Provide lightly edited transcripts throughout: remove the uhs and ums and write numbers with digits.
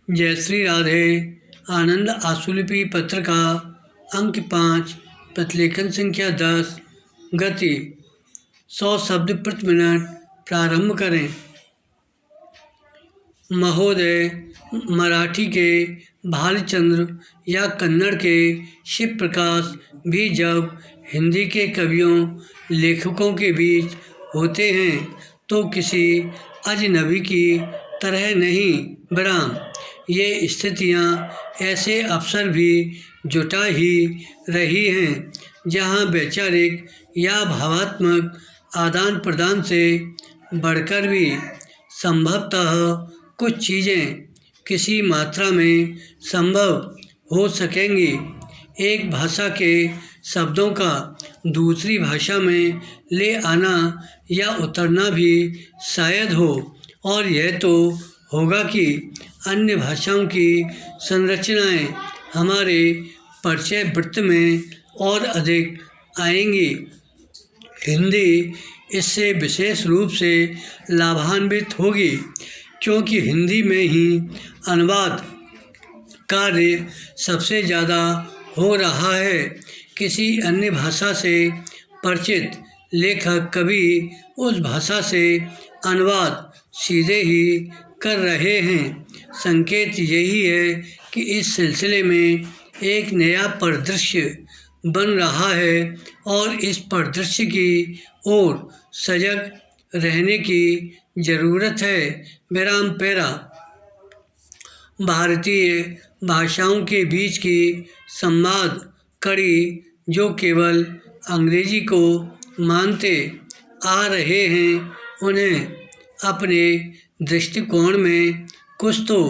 जय श्री राधे। आनंद आशुलिपि पत्र का अंक 5, प्रतिलेखन संख्या 10, गति 100 शब्द प्रति मिनट। प्रारंभ करें। महोदय, मराठी के भालचंद्र या कन्नड़ के शिव प्रकाश भी जब हिंदी के कवियों लेखकों के बीच होते हैं तो किसी अजनबी की तरह नहीं, बराम ये स्थितियाँ ऐसे अवसर भी जुटा ही रही हैं जहाँ वैचारिक या भावात्मक आदान प्रदान से बढ़कर भी संभवतः कुछ चीज़ें किसी मात्रा में संभव हो सकेंगी। एक भाषा के शब्दों का दूसरी भाषा में ले आना या उतरना भी शायद हो, और यह तो होगा कि अन्य भाषाओं की संरचनाएं हमारे परिचय वृत्त में और अधिक आएंगी। हिंदी इससे विशेष रूप से लाभान्वित होगी क्योंकि हिंदी में ही अनुवाद कार्य सबसे ज़्यादा हो रहा है। किसी अन्य भाषा से परिचित लेखक कभी उस भाषा से अनुवाद सीधे ही कर रहे हैं। संकेत यही है कि इस सिलसिले में एक नया परिदृश्य बन रहा है और इस परिदृश्य की ओर सजग रहने की ज़रूरत है। विराम पैरा। भारतीय भाषाओं के बीच की संवाद कड़ी जो केवल अंग्रेजी को मानते आ रहे हैं उन्हें अपने दृष्टिकोण में कुछ तो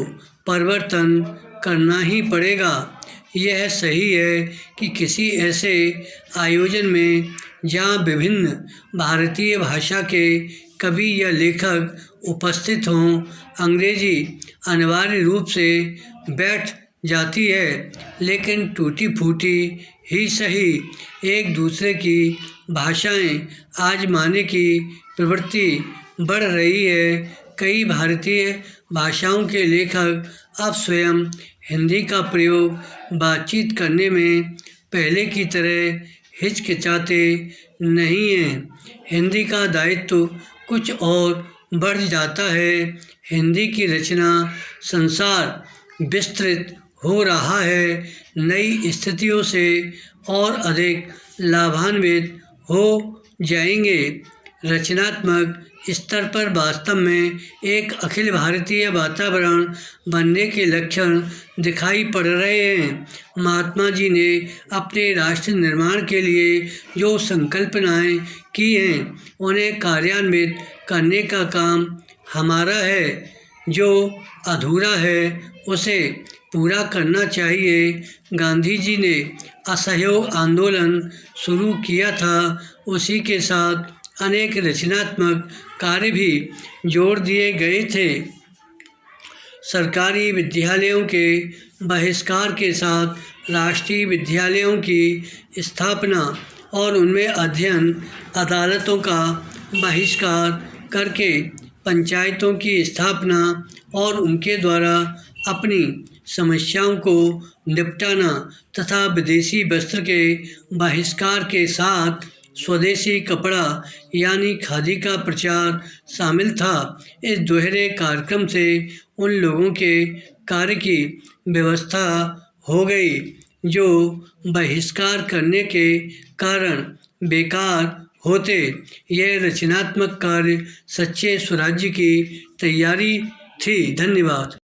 परिवर्तन करना ही पड़ेगा। यह सही है कि किसी ऐसे आयोजन में जहाँ विभिन्न भारतीय भाषा के कवि या लेखक उपस्थित हों, अंग्रेजी अनिवार्य रूप से बैठ जाती है, लेकिन टूटी फूटी ही सही एक दूसरे की भाषाएं आजमाने की प्रवृत्ति बढ़ रही है। कई भारतीय भाषाओं के लेखक अब स्वयं हिंदी का प्रयोग बातचीत करने में पहले की तरह हिचकिचाते नहीं हैं। हिंदी का दायित्व कुछ और बढ़ जाता है। हिंदी की रचना संसार विस्तृत हो रहा है, नई स्थितियों से और अधिक लाभान्वित हो जाएंगे। रचनात्मक स्तर पर वास्तव में एक अखिल भारतीय वातावरण बनने के लक्षण दिखाई पड़ रहे हैं। महात्मा जी ने अपने राष्ट्र निर्माण के लिए जो संकल्पनाएं की हैं उन्हें कार्यान्वित करने का काम हमारा है। जो अधूरा है उसे पूरा करना चाहिए। गांधी जी ने असहयोग आंदोलन शुरू किया था, उसी के साथ अनेक रचनात्मक कार्य भी जोड़ दिए गए थे। सरकारी विद्यालयों के बहिष्कार के साथ राष्ट्रीय विद्यालयों की स्थापना और उनमें अध्ययन अदालतों का बहिष्कार करके पंचायतों की स्थापना और उनके द्वारा अपनी समस्याओं को निपटाना तथा विदेशी वस्त्र के बहिष्कार के साथ स्वदेशी कपड़ा यानी खादी का प्रचार शामिल था। इस दोहरे कार्यक्रम से उन लोगों के कार्य की व्यवस्था हो गई जो बहिष्कार करने के कारण बेकार होते। यह रचनात्मक कार्य सच्चे स्वराज्य की तैयारी थी। धन्यवाद।